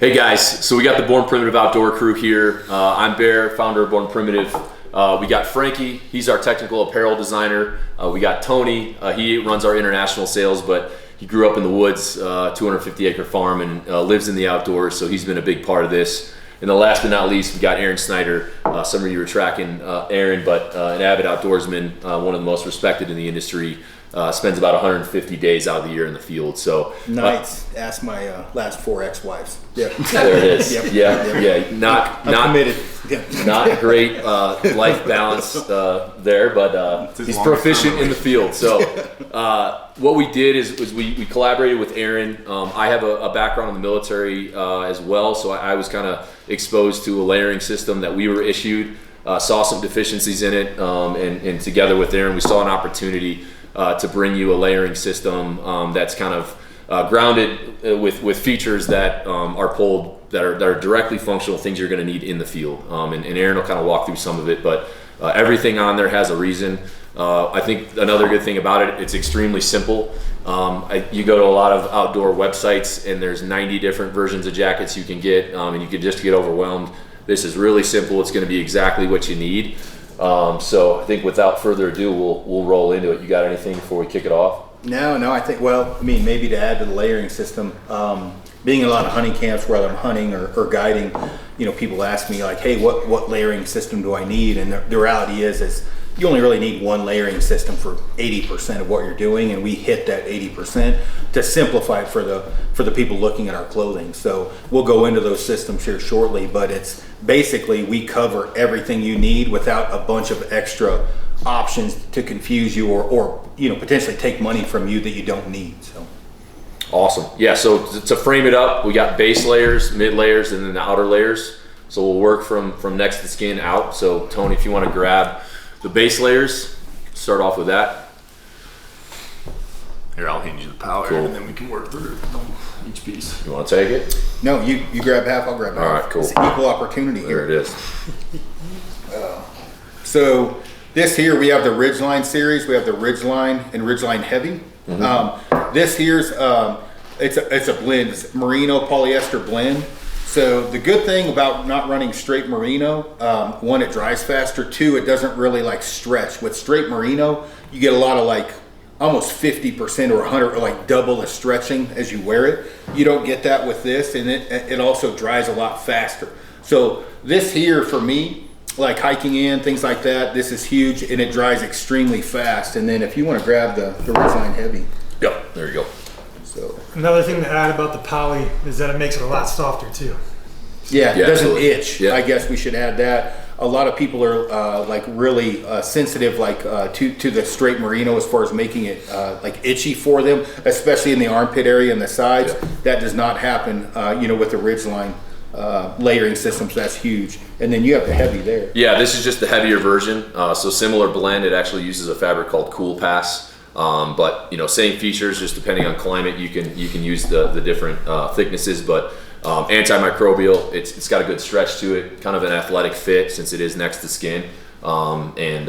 Hey guys, so we got the Born Primitive Outdoor crew here. I'm Bear, founder of Born Primitive. We got Frankie, he's our technical apparel designer. We got Tony, he runs our international sales, but he grew up in the woods, 250 acre farm, and lives in the outdoors, so he's been a big part of this. And then last but not least, we got Aaron Snyder. Some of you were tracking Aaron, but an avid outdoorsman, one of the most respected in the industry. Spends about 150 days out of the year in the field. So nights. Ask my last 4 ex-wives. Yeah, there it is. Yep. Yeah. Not committed. Not great life balance there, but he's proficient in the field. So what we did is we collaborated with Aaron. I have a background in the military as well, so I was kind of exposed to a layering system that we were issued. Saw some deficiencies in it, and together with Aaron, we saw an opportunity to bring you a layering system that's kind of grounded with features that are pulled, that are directly functional, things you're going to need in the field. And Aaron will kind of walk through some of it, but everything on there has a reason. I think another good thing about it, it's extremely simple. You go to a lot of outdoor websites and there's 90 different versions of jackets you can get, and you can just get overwhelmed. This is really simple. It's going to be exactly what you need. So I think without further ado, we'll roll into it. You got anything before we kick it off? No, I think, maybe to add to the layering system, being in a lot of hunting camps, whether I'm hunting or guiding, people ask me like, hey, what layering system do I need? And the reality is you only really need one layering system for 80% of what you're doing, and we hit that 80% to simplify it for the people looking at our clothing. So we'll go into those systems here shortly, but it's basically we cover everything you need without a bunch of extra options to confuse you or potentially take money from you that you don't need. So awesome. Yeah, so to frame it up, we got base layers, mid layers, and then the outer layers. So we'll work from next to skin out. So Tony, if you want to grab the base layers, start off with that. Here, I'll hand you the power, cool. And then we can work through each piece. You want to take it? No, you grab half, I'll grab half. All right, cool. It's equal opportunity There here. it is. So this here, we have the Ridgeline series. We have the Ridgeline and Ridgeline Heavy. Mm-hmm. This here's, it's a blend. It's merino polyester blend. So the good thing about not running straight merino, one, it dries faster. Two, it doesn't really like stretch. With straight merino, you get a lot of like almost 50% or 100 or like double the stretching as you wear it. You don't get that with this, and it also dries a lot faster. So this here for me, like hiking in, things like that, this is huge, and it dries extremely fast. And then if you want to grab the Ridgeline Heavy. Yep, there you go. So another thing to add about the poly is that it makes it a lot softer too. Yeah, it doesn't absolutely. itch. Yeah. I guess we should add that. A lot of people are like really sensitive to the straight merino as far as making it like itchy for them, especially in the armpit area and the sides. Yeah. That does not happen, with the Ridgeline layering systems. That's huge. And then you have the heavy there. Yeah, this is just the heavier version. So similar blend. It actually uses a fabric called Cool Pass. But same features, just depending on climate, you can use the different thicknesses, but antimicrobial. It's got a good stretch to it, kind of an athletic fit since it is next to skin. And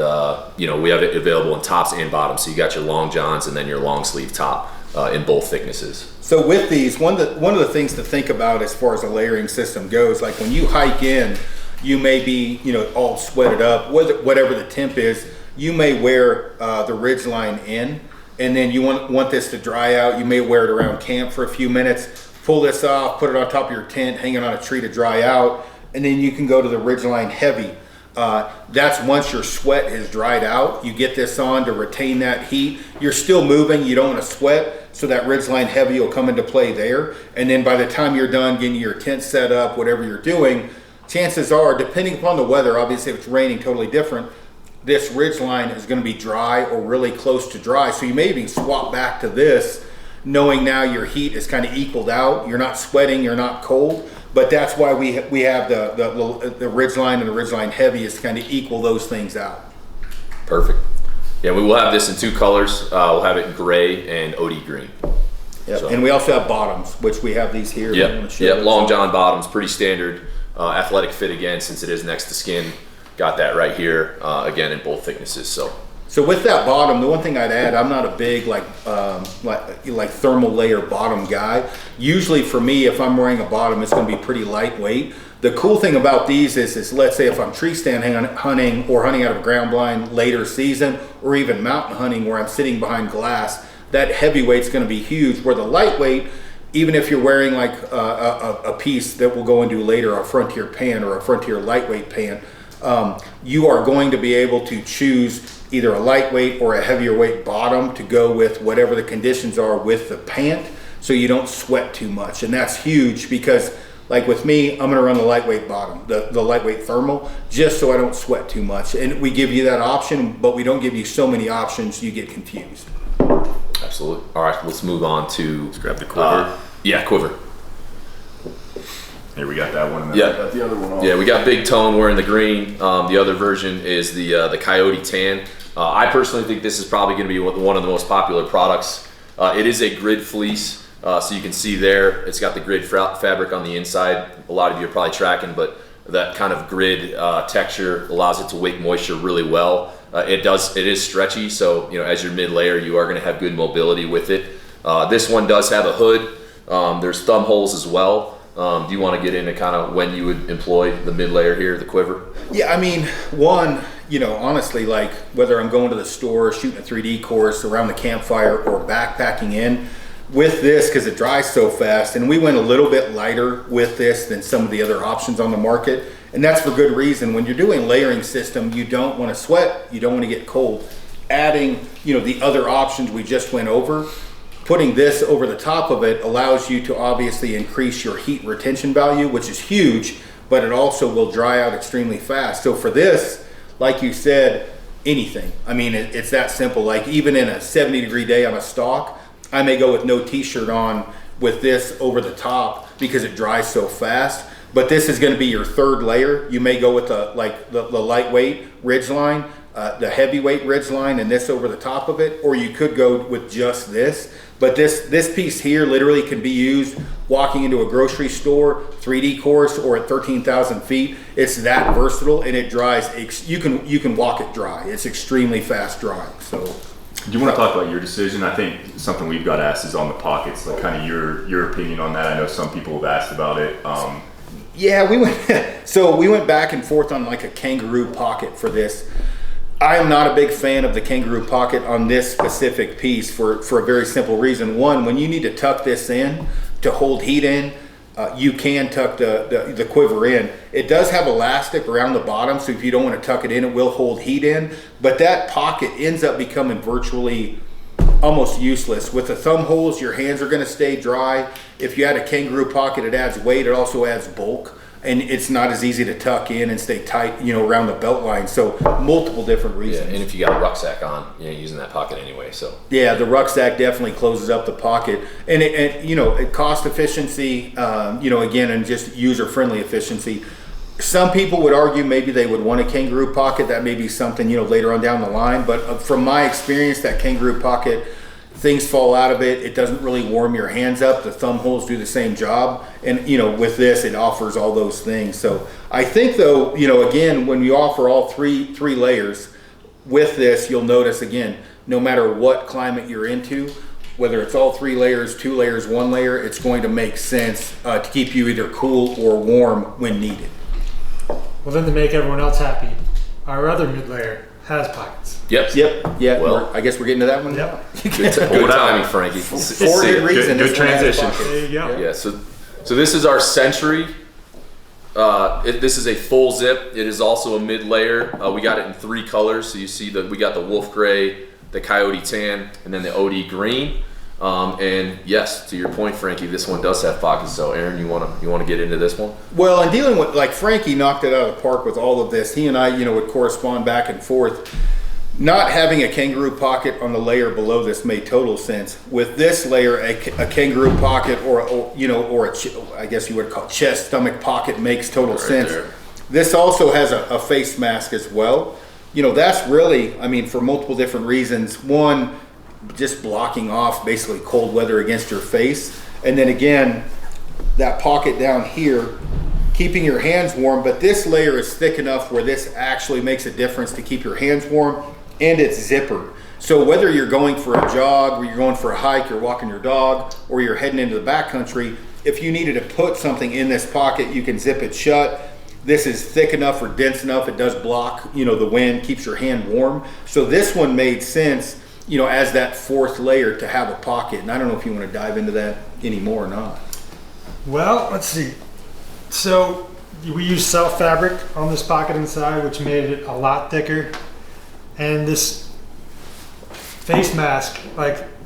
we have it available in tops and bottoms. So you got your long johns and then your long sleeve top in both thicknesses. So with these, one of the things to think about as far as the layering system goes, like when you hike in, you may be all sweated up, whatever the temp is. You may wear the Ridgeline in, and then you want this to dry out. You may wear it around camp for a few minutes, pull this off, put it on top of your tent, hang it on a tree to dry out, and then you can go to the Ridgeline Heavy. That's once your sweat has dried out, you get this on to retain that heat. You're still moving, you don't want to sweat, so that Ridgeline Heavy will come into play there. And then by the time you're done getting your tent set up, whatever you're doing, chances are, depending upon the weather, obviously if it's raining, totally different, this Ridgeline is going to be dry or really close to dry. So you may even swap back to this, knowing now your heat is kind of equaled out. You're not sweating, you're not cold. But that's why we have the Ridgeline and the Ridgeline Heavy is to kind of equal those things out. Perfect. Yeah, we will have this in 2 colors. We'll have it in gray and OD green. Yep. So. And we also have bottoms, which we have these here. Yep. Long john bottoms, pretty standard. Athletic fit again, since it is next to skin. Got that right here, again in both thicknesses. So So with that bottom, the one thing I'd add, I'm not a big like thermal layer bottom guy. Usually for me, if I'm wearing a bottom, it's going to be pretty lightweight. The cool thing about these is let's say if I'm tree stand hunting or hunting out of a ground blind later season, or even mountain hunting where I'm sitting behind glass, that heavyweight's going to be huge. Where the lightweight, even if you're wearing like a piece that we'll go into later, a Frontier pant or a Frontier lightweight pant, you are going to be able to choose either a lightweight or a heavier weight bottom to go with whatever the conditions are with the pant, so you don't sweat too much. And that's huge because like with me, I'm going to run the lightweight bottom, the lightweight thermal, just so I don't sweat too much. And we give you that option, but we don't give you so many options you get confused. Absolutely. All right, let's move on to... Let's grab the quiver. Quiver. Here we got that one. And then Yeah. we got the other one off. Yeah, we got Big Tone wearing the green. The other version is the Coyote Tan. I personally think this is probably going to be one of the most popular products. It is a grid fleece. So you can see there, it's got the grid fabric on the inside. A lot of you are probably tracking, but that kind of grid texture allows it to wick moisture really well. It is stretchy, so as your mid layer, you are going to have good mobility with it. This one does have a hood. There's thumb holes as well. Do you want to get into kind of when you would employ the mid layer here, the quiver? Yeah, I mean, honestly, like whether I'm going to the store, shooting a 3D course around the campfire, or backpacking in, with this, because it dries so fast, and we went a little bit lighter with this than some of the other options on the market, and that's for good reason. When you're doing layering system, you don't want to sweat, you don't want to get cold. Adding, the other options we just went over, putting this over the top of it allows you to obviously increase your heat retention value, which is huge, but it also will dry out extremely fast. So for this, like you said, anything. I mean, it's that simple. Like even in a 70-degree day on a stalk, I may go with no t-shirt on with this over the top because it dries so fast. But this is going to be your third layer. You may go with the lightweight ridgeline, the heavyweight ridgeline, and this over the top of it, or you could go with just this. But this piece here literally can be used walking into a grocery store, 3D course, or at 13,000 feet. It's that versatile, and it dries. You can walk it dry. It's extremely fast drying. So. Do you want to talk about your decision? I think something we've got asked is on the pockets, like kind of your opinion on that. I know some people have asked about it. Yeah, we went back and forth on like a kangaroo pocket for this. I am not a big fan of the kangaroo pocket on this specific piece for a very simple reason. One, when you need to tuck this in to hold heat in, you can tuck the quiver in. It does have elastic around the bottom, so if you don't want to tuck it in, it will hold heat in. But that pocket ends up becoming virtually almost useless. With the thumb holes, your hands are going to stay dry. If you add a kangaroo pocket, it adds weight. It also adds bulk, and it's not as easy to tuck in and stay tight, around the belt line. So multiple different reasons. Yeah, and if you got a rucksack on, you're using that pocket anyway. So yeah, the rucksack definitely closes up the pocket, and it cost efficiency, again, and just user friendly efficiency. Some people would argue maybe they would want a kangaroo pocket. That may be something later on down the line. But from my experience, that kangaroo pocket, things fall out of it. It doesn't really warm your hands up. The thumb holes do the same job. And, with this, it offers all those things. So I think, though, again, when you offer all three layers with this, you'll notice, again, no matter what climate you're into, whether it's all 3 layers, 2 layers, 1 layer, it's going to make sense to keep you either cool or warm when needed. Well, then to make everyone else happy, our other mid layer has pockets. Yep. Yeah. Well, I guess we're getting to that one. Yep. Good timing, Frankie. For good reason. Good transition. There you go. Yeah. So this is our Century. This is a full zip. It is also a mid layer. We got it in 3 colors. So you see that we got the wolf gray, the coyote tan, and then the OD green. And yes, to your point, Frankie, this one does have pockets. So Aaron, you want to get into this one? Well, and dealing with, like, Frankie knocked it out of the park with all of this. He and I, would correspond back and forth. Not having a kangaroo pocket on the layer below this made total sense. With this layer, a kangaroo pocket I guess you would call chest, stomach pocket makes total sense. There. This also has a face mask as well. That's really, for multiple different reasons. One, just blocking off basically cold weather against your face. And then again, that pocket down here, keeping your hands warm. But this layer is thick enough where this actually makes a difference to keep your hands warm and it's zippered. So whether you're going for a jog, or you're going for a hike, you're walking your dog, or you're heading into the backcountry, if you needed to put something in this pocket, you can zip it shut. This is thick enough or dense enough. It does block, the wind, keeps your hand warm. So this one made sense, as that fourth layer to have a pocket. And I don't know if you want to dive into that anymore or not. Well, let's see. So we use self fabric on this pocket inside, which made it a lot thicker. And this face mask,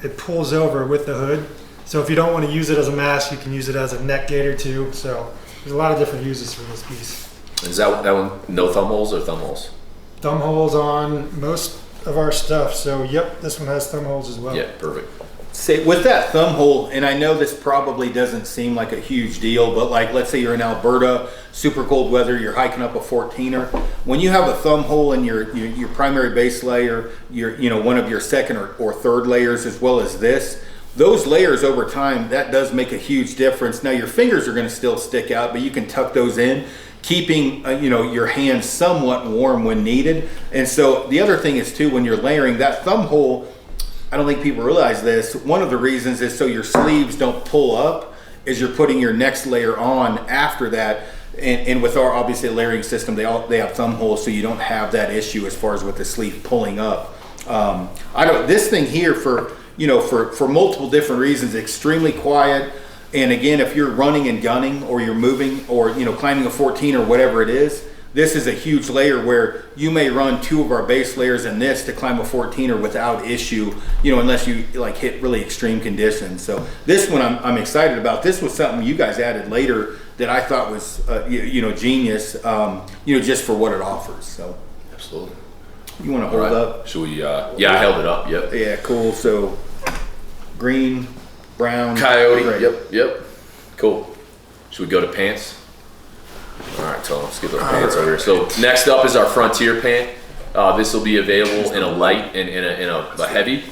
it pulls over with the hood. So if you don't want to use it as a mask, you can use it as a neck gaiter too. So there's a lot of different uses for this piece. Is that one no thumb holes or thumb holes? Thumb holes on most of our stuff. So yep, this one has thumb holes as well. Yeah, perfect. Say with that thumb hole, and I know this probably doesn't seem like a huge deal, but let's say you're in Alberta, super cold weather, you're hiking up a 14er. When you have a thumb hole in your primary base layer, one of your second or third layers, as well as this, those layers over time, that does make a huge difference. Now your fingers are going to still stick out, but you can tuck those in, keeping your hands somewhat warm when needed. And so the other thing is too, when you're layering that thumb hole, I don't think people realize this. One of the reasons is so your sleeves don't pull up as you're putting your next layer on after that. And with our obviously layering system, they have thumb holes, so you don't have that issue as far as with the sleeve pulling up. This thing here for multiple different reasons, extremely quiet. And again, if you're running and gunning, or you're moving, or climbing a 14 or whatever it is, this is a huge layer where you may run 2 of our base layers in this to climb a 14er without issue, unless you hit really extreme conditions. So this one I'm excited about. This was something you guys added later that I thought was genius, just for what it offers. So absolutely. You want to hold up? Should we? Yeah, I held it up. Yep. Yeah, cool. So green, brown, coyote. gray. Yep. Cool. Should we go to pants? All right, so let's get those pants over here. So next up is our Frontier pant. This will be available in a light and in a heavy.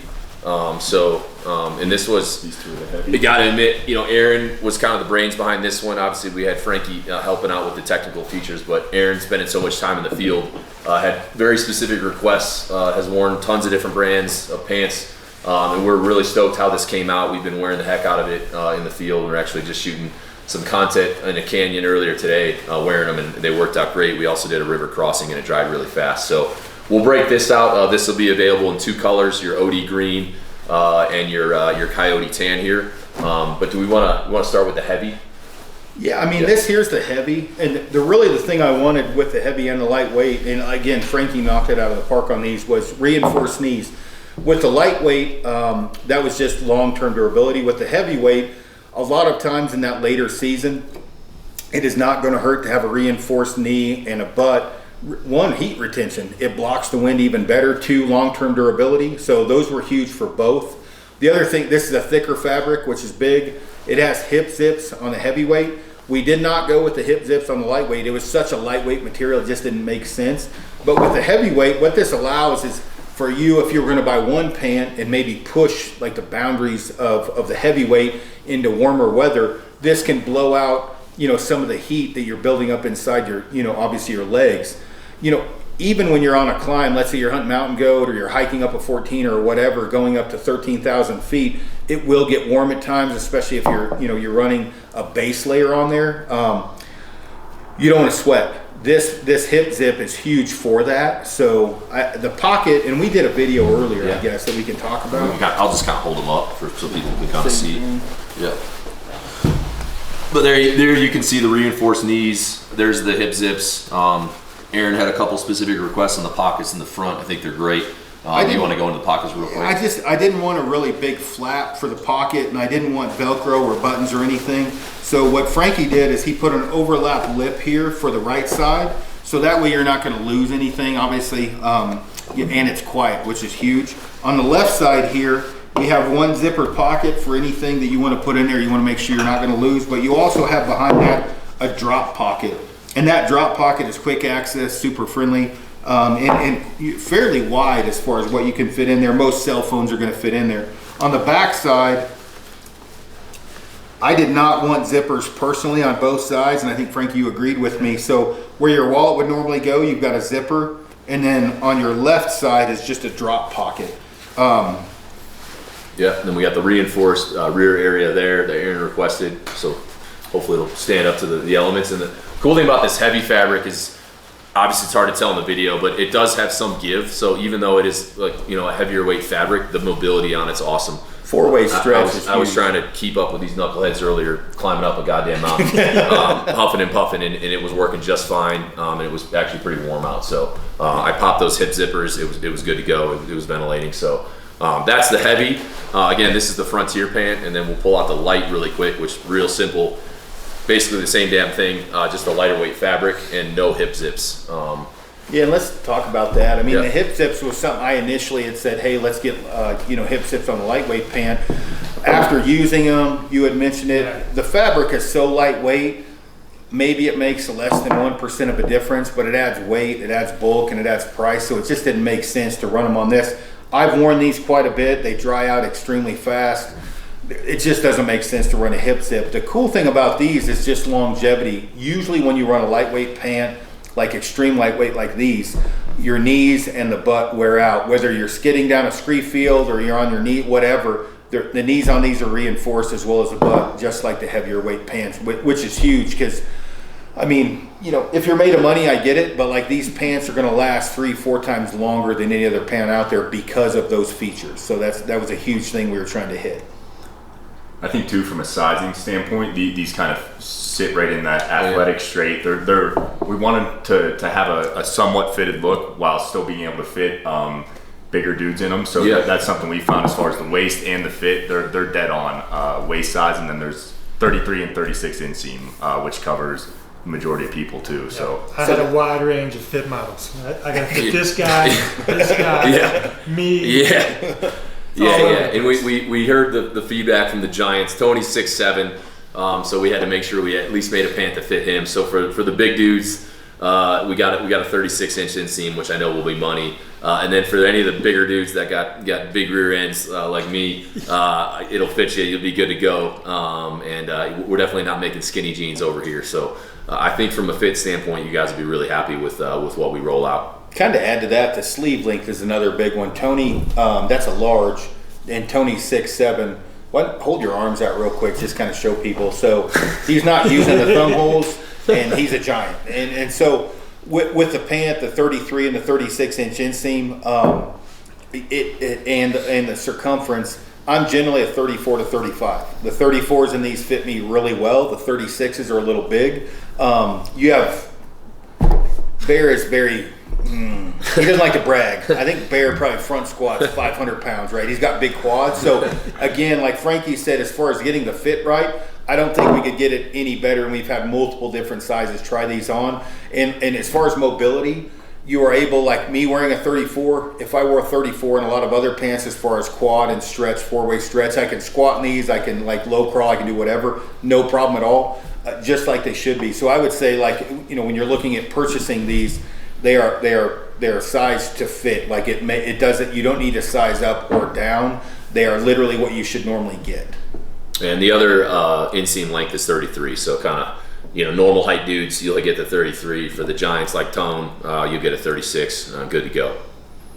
And this was, These two are the heavy. you gotta admit, Aaron was kind of the brains behind this one. Obviously we had Frankie helping out with the technical features, but Aaron spending so much time in the field, had very specific requests, has worn tons of different brands of pants. And we're really stoked how this came out. We've been wearing the heck out of it in the field. We're actually just shooting some content in a canyon earlier today, wearing them, and they worked out great. We also did a river crossing and it dried really fast. So we'll break this out. This will be available in 2 colors, your OD green and your coyote tan here. But do we want to start with the heavy? Yeah, I mean, this here's the heavy, and the thing I wanted with the heavy and the lightweight, and again, Frankie knocked it out of the park on these, was reinforced knees. With the lightweight, that was just long-term durability. With the heavyweight, a lot of times in that later season, it is not going to hurt to have a reinforced knee and a butt. 1, heat retention. It blocks the wind even better. 2, long-term durability. So those were huge for both. The other thing, this is a thicker fabric, which is big. It has hip zips on the heavyweight. We did not go with the hip zips on the lightweight. It was such a lightweight material, it just didn't make sense. But with the heavyweight, what this allows is for you, if you were going to buy one pant and maybe push the boundaries of the heavyweight into warmer weather, this can blow out some of the heat that you're building up inside your obviously your legs. Even when you're on a climb, let's say you're hunting mountain goat or you're hiking up a 14 or whatever, going up to 13,000 feet, it will get warm at times, especially if you're running a base layer on there. You don't want to sweat. This hip zip is huge for that. So the pocket, and we did a video earlier, I guess, that we can talk about. I'll just kind of hold them up so people can kind of see. Yeah. But there you can see the reinforced knees. There's the hip zips. Aaron had a couple specific requests on the pockets in the front. I think they're great. Do you want to go into the pockets real quick? I didn't want a really big flap for the pocket, and I didn't want Velcro or buttons or anything. So what Frankie did is he put an overlap lip here for the right side, so that way you're not going to lose anything, obviously, and it's quiet, which is huge. On the left side here, we have 1 zippered pocket for anything that you want to put in there. You want to make sure you're not going to lose, but you also have behind that a drop pocket, and that drop pocket is quick access, super friendly. And fairly wide as far as what you can fit in there. Most cell phones are going to fit in there. On the back side, I did not want zippers personally on both sides, and I think Frankie, you agreed with me. So where your wallet would normally go, you've got a zipper. And then on your left side is just a drop pocket. Yeah, and then we got the reinforced rear area there that Aaron requested. So hopefully it'll stand up to the elements. And the cool thing about this heavy fabric is, obviously it's hard to tell in the video, but it does have some give. So even though it is like, you know, a heavier weight fabric, the mobility on it's awesome. 4-way stretch. I was trying to keep up with these knuckleheads earlier, climbing up a goddamn mountain, huffing and puffing, and it was working just fine. And it was actually pretty warm out. So I popped those hip zippers. It was good to go. It was ventilating. So that's the heavy. Again, this is the Frontier pant, and then we'll pull out the light really quick, which is real simple. Basically the same damn thing, just a lighter weight fabric and no hip zips. Yeah, and let's talk about that. I mean, Yeah. the hip zips was something I initially had said, hey, let's get hip zips on the lightweight pant. After using them, you had mentioned it. The fabric is so lightweight, maybe it makes less than 1% of a difference, but it adds weight, it adds bulk, and it adds price. So it just didn't make sense to run them on this. I've worn these quite a bit. They dry out extremely fast. It just doesn't make sense to run a hip zip. The cool thing about these is just longevity. Usually when you run a lightweight pant, like extreme lightweight like these, your knees and the butt wear out. Whether you're skidding down a scree field or you're on your knee, whatever, the knees on these are reinforced as well as the butt, just like the heavier weight pants, which is huge because, I mean, you know, if you're made of money, I get it, but like these pants are going to last 3-4 times longer than any other pant out there because of those features. So that was a huge thing we were trying to hit. I think too, from a sizing standpoint, these kind of sit right in that athletic straight. We wanted to have a somewhat fitted look while still being able to fit bigger dudes in them. So that's something we found as far as the waist and the fit. They're dead on waist size, and then there's 33 and 36 inseam, which covers the majority of people too. So I had a wide range of fit models. I got to fit this guy, me. Yeah. Yeah, and we heard the feedback from the Giants. Tony's 6'7", so we had to make sure we at least made a pant to fit him. So for the big dudes, we got a 36-inch inseam, which I know will be money. And then for any of the bigger dudes that got big rear ends like me, it'll fit you. You'll be good to go. And we're definitely not making skinny jeans over here. So I think from a fit standpoint, you guys will be really happy with what we roll out. Kind of add to that, the sleeve length is another big one. Tony, that's a large, and Tony's 6'7". Hold your arms out real quick, just kind of show people. So he's not using the thumb holes, and he's a giant. And so with the pant, the 33 and the 36-inch inseam, and the circumference, I'm generally a 34 to 35. The 34s in these fit me really well. The 36s are a little big. Bear is very... he doesn't like to brag. I think Bear probably front squats 500 pounds, right? He's got big quads. So again, like Frankie said, as far as getting the fit right, I don't think we could get it any better. And we've had multiple different sizes try these on. And as far as mobility, you are able, like me wearing a 34, if I wore a 34 and a lot of other pants as far as quad and stretch, 4-way stretch, I can squat in these, I can like low crawl, I can do whatever, no problem at all, just like they should be. So I would say, like, you know, when you're looking at purchasing these, they're sized to fit. Like it doesn't, you don't need to size up or down. They are literally what you should normally get. And the other inseam length is 33. So kind of, you know, normal height dudes, you'll get the 33. For the giants like Tone, you get a 36. Good to go.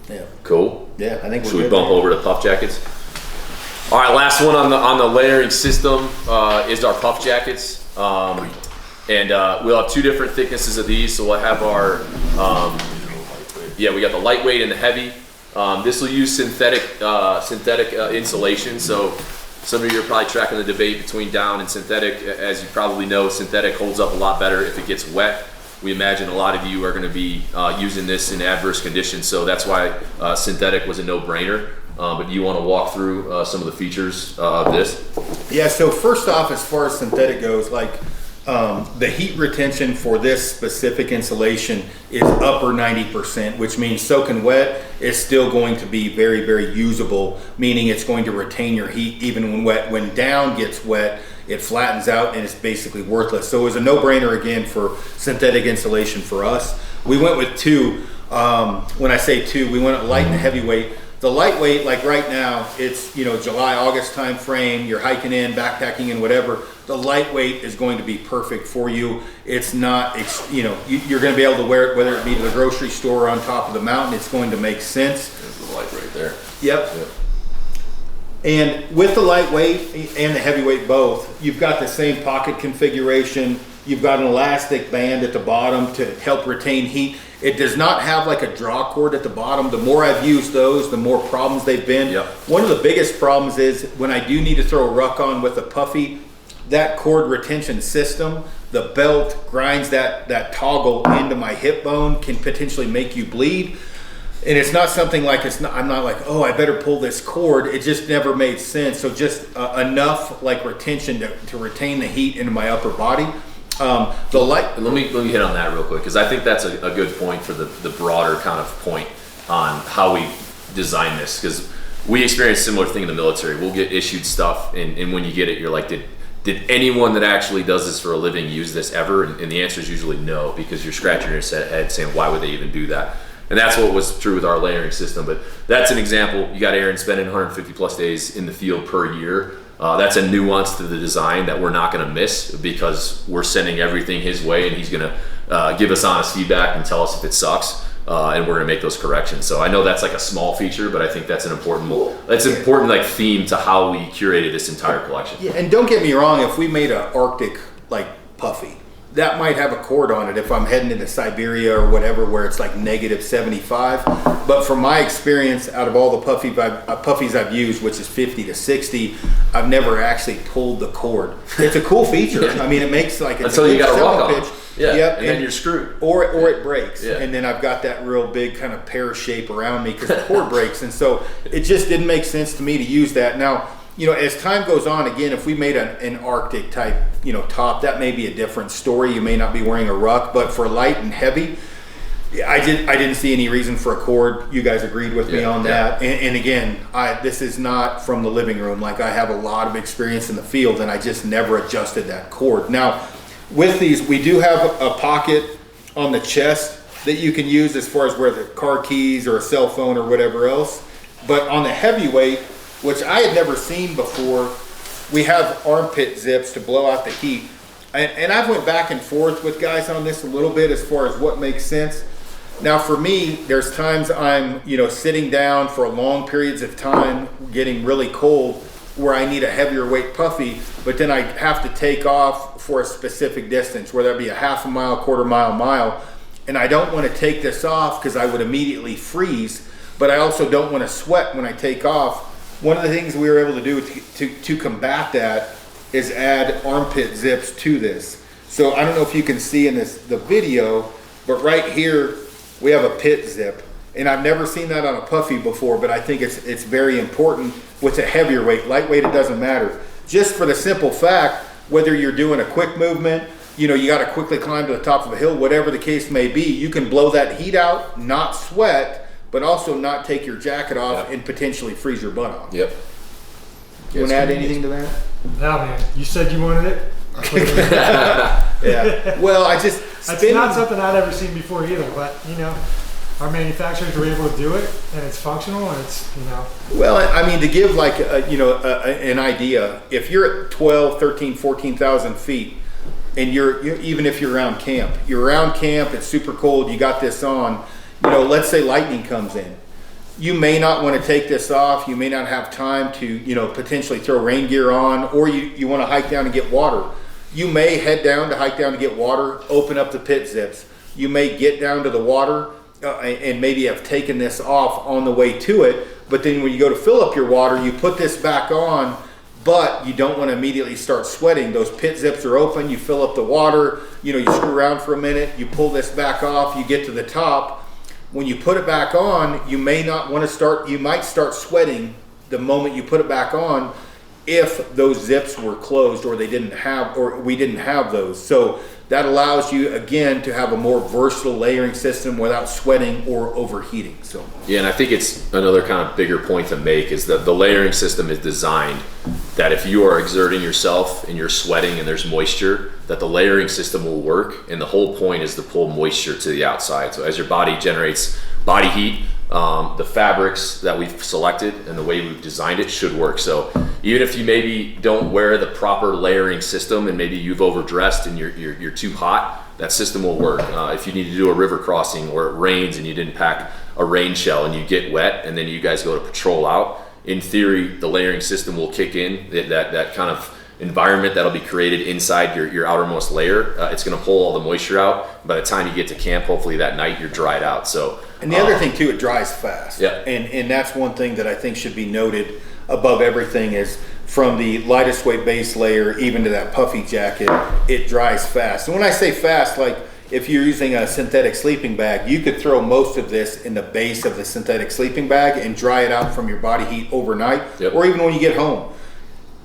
Yeah. Cool. Yeah, I think we're Should we good bump there. over to puff jackets? All right, last one on the layering system is our puff jackets. And we'll have two different thicknesses of these. So we'll have our, we got the lightweight and the heavy. This will use synthetic insulation. So some of you are probably tracking the debate between down and synthetic. As you probably know, synthetic holds up a lot better if it gets wet. We imagine a lot of you are going to be using this in adverse conditions. So that's why synthetic was a no-brainer. But do you want to walk through some of the features of this? Yeah, so first off, as far as synthetic goes, like the heat retention for this specific insulation is upper 90%, which means soaking wet is still going to be very, very usable, meaning it's going to retain your heat even when wet. When down gets wet, it flattens out and it's basically worthless. So it was a no-brainer again for synthetic insulation for us. We went with two. When I say two, we went light and heavyweight. The lightweight, like right now, it's, you know, July, August time frame, you're hiking in, backpacking in, whatever. the lightweight is going to be perfect for you. It's not, you're going to be able to wear it whether it be to the grocery store or on top of the mountain. It's going to make sense. There's the light right there. Yep. And with the lightweight and the heavyweight both, you've got the same pocket configuration. You've got an elastic band at the bottom to help retain heat. It does not have like a draw cord at the bottom. The more I've used those, the more problems they've been. Yep. One of the biggest problems is when I do need to throw a ruck on with a Puffy, that cord retention system, the belt grinds that toggle into my hip bone, can potentially make you bleed. And it's not something like I'm not like, oh, I better pull this cord. It just never made sense. So just enough like retention to retain the heat into my upper body. Let me hit on that real quick, because I think that's a good point for the broader kind of point on how we design this, because we experience a similar thing in the military. We'll get issued stuff, and when you get it, you're like, did anyone that actually does this for a living use this ever? And the answer is usually no, because you're scratching your head saying, why would they even do that? And that's what was true with our layering system. But that's an example. You got Aaron spending 150 plus days in the field per year. That's a nuance to the design that we're not going to miss, because we're sending everything his way, and he's going to give us honest feedback and tell us if it sucks, and we're going to make those corrections. So I know that's like a small feature, but I think that's an important like theme to how we curated this entire collection. Yeah, and don't get me wrong, if we made an Arctic like Puffy, that might have a cord on it if I'm heading into Siberia or whatever, where it's like -75. But from my experience, out of all the puffies I've used, which is 50 to 60, I've never actually pulled the cord. It's a cool feature. Yeah. I mean, it makes like until you got a rock on. Yeah, yep, and then you're screwed. Or it breaks, yeah. And then I've got that real big kind of pear shape around me because the cord breaks, and so it just didn't make sense to me to use that. Now, as time goes on, again, if we made an Arctic type, top, that may be a different story. You may not be wearing a ruck, but for light and heavy, I didn't see any reason for a cord. You guys agreed with me on that. And again, this is not from the living room. Like, I have a lot of experience in the field, and I just never adjusted that cord. Now, with these, we do have a pocket on the chest that you can use as far as where the car keys or a cell phone or whatever else. But on the heavyweight, which I had never seen before, we have armpit zips to blow out the heat. And I've went back and forth with guys on this a little bit as far as what makes sense. Now for me, there's times I'm, sitting down for long periods of time, getting really cold, where I need a heavier weight Puffy, but then I have to take off for a specific distance, whether that be a half a mile, quarter mile, and I don't want to take this off because I would immediately freeze, but I also don't want to sweat when I take off. One of the things we were able to do to combat that is add armpit zips to this. So I don't know if you can see in the video, but right here we have a pit zip, and I've never seen that on a Puffy before, but I think it's very important with a heavier weight. Lightweight, it doesn't matter. Just for the simple fact, whether you're doing a quick movement, you got to quickly climb to the top of a hill, whatever the case may be, you can blow that heat out, not sweat, but also not take your jacket off and potentially freeze your butt off. Yep. You want to add anything to that? No, man. You said you wanted it. Yeah. Well, It's not something I'd ever seen before either, but our manufacturers were able to do it, and it's functional, and it's Well, I mean, to give like an idea, if you're at 12, 13, 14,000 feet, and you're even if you're around camp, it's super cold, you got this on. Let's say lightning comes in. You may not want to take this off. You may not have time to, potentially throw rain gear on, or you want to hike down and get water. You may head down to hike down to get water, open up the pit zips. You may get down to the water and maybe have taken this off on the way to it. But then when you go to fill up your water, you put this back on, but you don't want to immediately start sweating. Those pit zips are open. You fill up the water. You screw around for a minute. You pull this back off. You get to the top. When you put it back on, you may not want to start, you might start sweating the moment you put it back on if those zips were closed or we didn't have those. So that allows you, again, to have a more versatile layering system without sweating or overheating. So yeah, and I think it's another kind of bigger point to make is that the layering system is designed that if you are exerting yourself and you're sweating and there's moisture, that the layering system will work, and the whole point is to pull moisture to the outside. So as your body generates body heat, the fabrics that we've selected and the way we've designed it should work. So even if you maybe don't wear the proper layering system and maybe you've overdressed and you're too hot, that system will work. If you need to do a river crossing or it rains and you didn't pack a rain shell and you get wet and then you guys go to patrol out, in theory, the layering system will kick in, that kind of environment that'll be created inside your outermost layer. It's going to pull all the moisture out. By the time you get to camp, hopefully that night you're dried out. So, and the other thing too, it dries fast. Yeah. And that's one thing that I think should be noted above everything is from the lightest weight base layer even to that puffy jacket, it dries fast. And when I say fast, like if you're using a synthetic sleeping bag, you could throw most of this in the base of the synthetic sleeping bag and dry it out from your body heat overnight. Yep. Or even when you get home.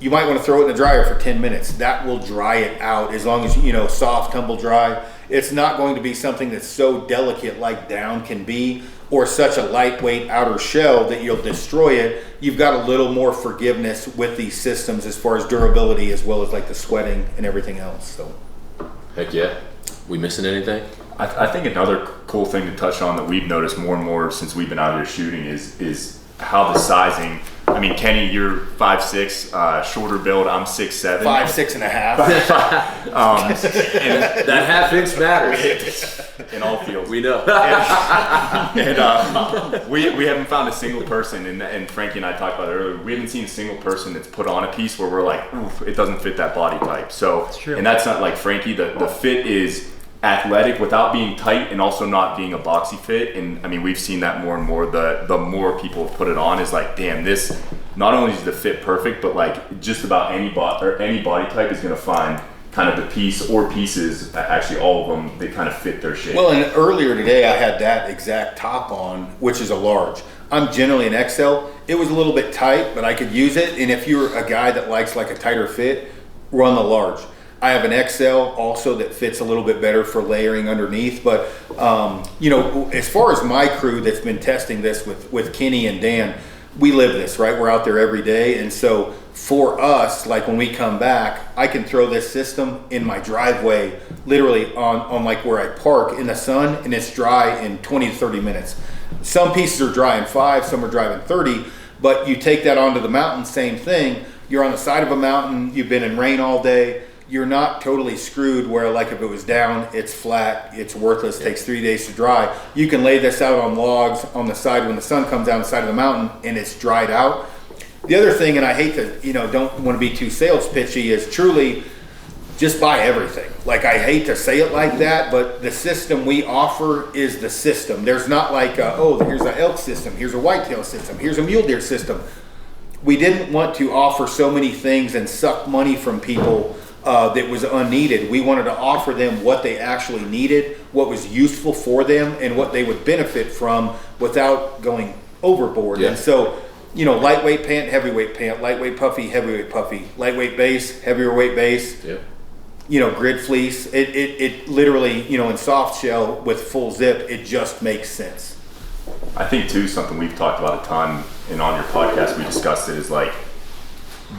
You might want to throw it in the dryer for 10 minutes. That will dry it out as long as, soft, tumble dry. It's not going to be something that's so delicate like down can be, or such a lightweight outer shell that you'll destroy it. You've got a little more forgiveness with these systems as far as durability, as well as like the sweating and everything else. So, heck yeah. We missing anything? I think another cool thing to touch on that we've noticed more and more since we've been out here shooting is how the sizing. I mean, Kenny, you're 5'6", shorter build. I'm 6'7". 5'6 and a half. And that half-inch matters in all fields. We know. And we haven't found a single person, and Frankie and I talked about it earlier. We haven't seen a single person that's put on a piece where we're like, oof, it doesn't fit that body type. So, and that's not like Frankie. The fit is athletic without being tight and also not being a boxy fit. And I mean, we've seen that more and more. The more people have put it on is like, damn, this not only is the fit perfect, but like just about any body type is going to find kind of the piece or pieces, actually all of them, they kind of fit their shape. Well, and earlier today I had that exact top on, which is a large. I'm generally an XL. It was a little bit tight, but I could use it. And if you're a guy that likes like a tighter fit, run the large. I have an XL also that fits a little bit better for layering underneath. But, as far as my crew that's been testing this with Kenny and Dan, we live this, right? We're out there every day. And so for us, like when we come back, I can throw this system in my driveway, literally on like where I park in the sun, and it's dry in 20 to 30 minutes. Some pieces are dry in 5, some are dry in 30, but you take that onto the mountain, same thing. You're on the side of a mountain, you've been in rain all day. You're not totally screwed where like if it was down, it's flat, it's worthless, takes 3 days to dry. You can lay this out on logs on the side when the sun comes down the side of the mountain and it's dried out. The other thing, and I hate to, don't want to be too sales pitchy, is truly just buy everything. Like I hate to say it like that, but the system we offer is the system. There's not like, here's an elk system, here's a whitetail system, here's a mule deer system. We didn't want to offer so many things and suck money from people that was unneeded. We wanted to offer them what they actually needed, what was useful for them, and what they would benefit from without going overboard. Yeah. And so, lightweight pant, heavyweight pant, lightweight puffy, heavyweight puffy, lightweight base, heavier weight base, grid fleece. It literally, in soft shell with full zip, it just makes sense. I think too, something we've talked about a ton, and on your podcast we discussed it, is like,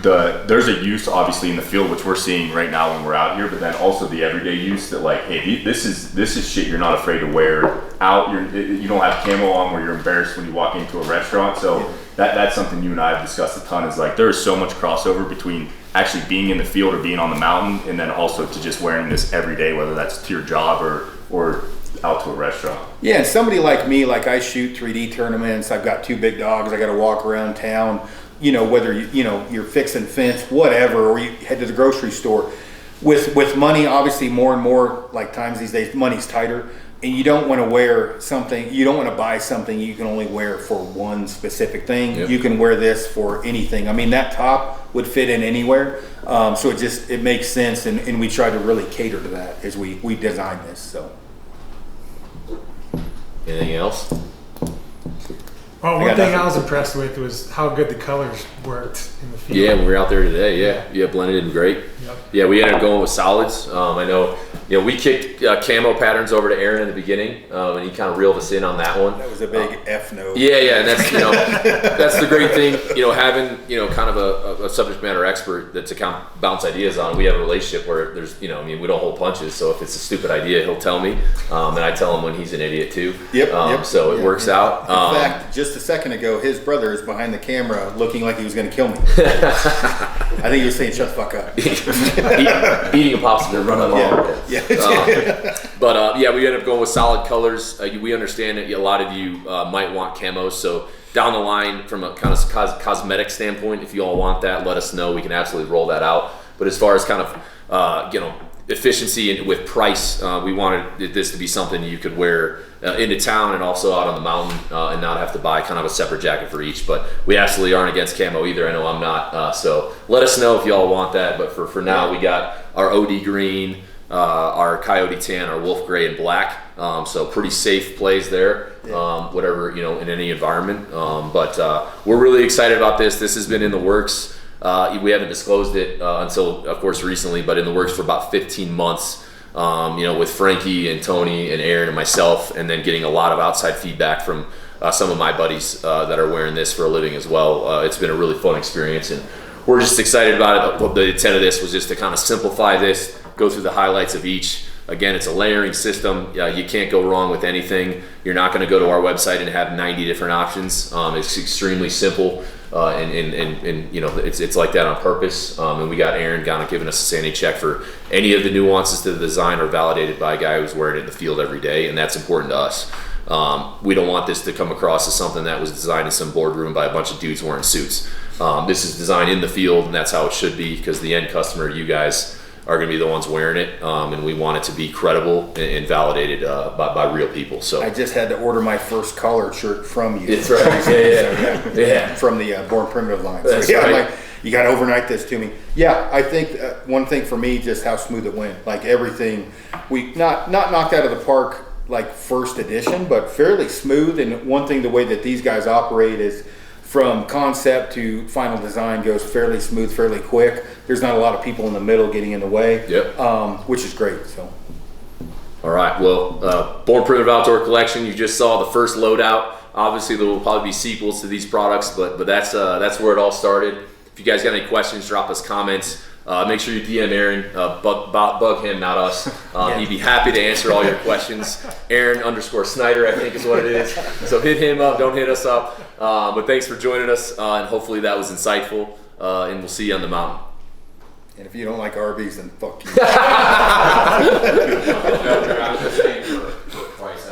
there's a use obviously in the field, which we're seeing right now when we're out here, but then also the everyday use that like, hey, this is shit you're not afraid to wear out. You don't have camo on where you're embarrassed when you walk into a restaurant. So that's something you and I have discussed a ton, is like there is so much crossover between actually being in the field or being on the mountain, and then also to just wearing this every day, whether that's to your job or out to a restaurant. Yeah, and somebody like me, like I shoot 3D tournaments, I've got 2 big dogs, I got to walk around town. Whether you're fixing fence, whatever, or you head to the grocery store. With money, obviously more and more, like times these days, money's tighter, and you don't want to wear something, you don't want to buy something you can only wear for one specific thing. Yep. You can wear this for anything. I mean, that top would fit in anywhere, so it makes sense, and we try to really cater to that as we design this. So, anything else? Well, one thing I was impressed with was how good the colors worked in the field. Yeah, when we were out there today, yeah, blended in great. Yep. Yeah, we ended up going with solids. I know, we kicked camo patterns over to Aaron in the beginning, and he kind of reeled us in on that one. That was a big F note. Yeah, and that's that's the great thing, having kind of a subject matter expert that's bounce ideas on. We have a relationship where there's we don't hold punches. So if it's a stupid idea, he'll tell me, and I tell him when he's an idiot too. Yep. So it works out. In fact, just just a second ago, his brother is behind the camera looking like he was going to kill me. I think he was saying, "Shut the fuck up." Eating a popsicle, running along. Yeah. But yeah, we ended up going with solid colors. We understand that a lot of you might want camos, so down the line, from a kind of cosmetic standpoint, if you all want that, let us know. We can absolutely roll that out. But as far as kind of efficiency and with price, we wanted this to be something you could wear into town and also out on the mountain and not have to buy kind of a separate jacket for each. But we absolutely aren't against camo either. I know I'm not. So let us know if you all want that. But for now, we got our OD green, our coyote tan, our wolf gray, and black. So pretty safe plays there. Whatever, in any environment. But we're really excited about this. This has been in the works. We haven't disclosed it until, of course, recently, but in the works for about 15 months, with Frankie and Tony and Aaron and myself, and then getting a lot of outside feedback from some of my buddies that are wearing this for a living as well. It's been a really fun experience, and we're just excited about it. The intent of this was just to kind of simplify this, go through the highlights of each. Again, it's a layering system. You can't go wrong with anything. You're not going to go to our website and have 90 different options. It's extremely simple. And it's like that on purpose. And we got Aaron kind of giving us a sanity check for any of the nuances to the design are validated by a guy who's wearing it in the field every day, and that's important to us. We don't want this to come across as something that was designed in some boardroom by a bunch of dudes wearing suits. This is designed in the field, and that's how it should be, because the end customer, you guys, are going to be the ones wearing it, and we want it to be credible and validated by real people. So I just had to order my first collared shirt from you. That's right. Yeah. From the Born Primitive line. So, That's right. Like, you got to overnight this to me. Yeah, I think one thing for me, just how smooth it went. Like everything, we not knocked out of the park like first edition, but fairly smooth. And one thing, the way that these guys operate is, from concept to final design goes fairly smooth, fairly quick. There's not a lot of people in the middle getting in the way, which is great. So, all right. Well, Born Primitive Outdoor Collection. You just saw the first loadout. Obviously, there will probably be sequels to these products, but that's where it all started. If you guys got any questions, drop us comments. Make sure you DM Aaron, bug him, not us. He'd be happy to answer all your questions. Aaron_Snyder, I think is what it is. So hit him up, don't hit us up. But thanks for joining us, and hopefully that was insightful. And we'll see you on the mountain. And if you don't like Arby's, then fuck you.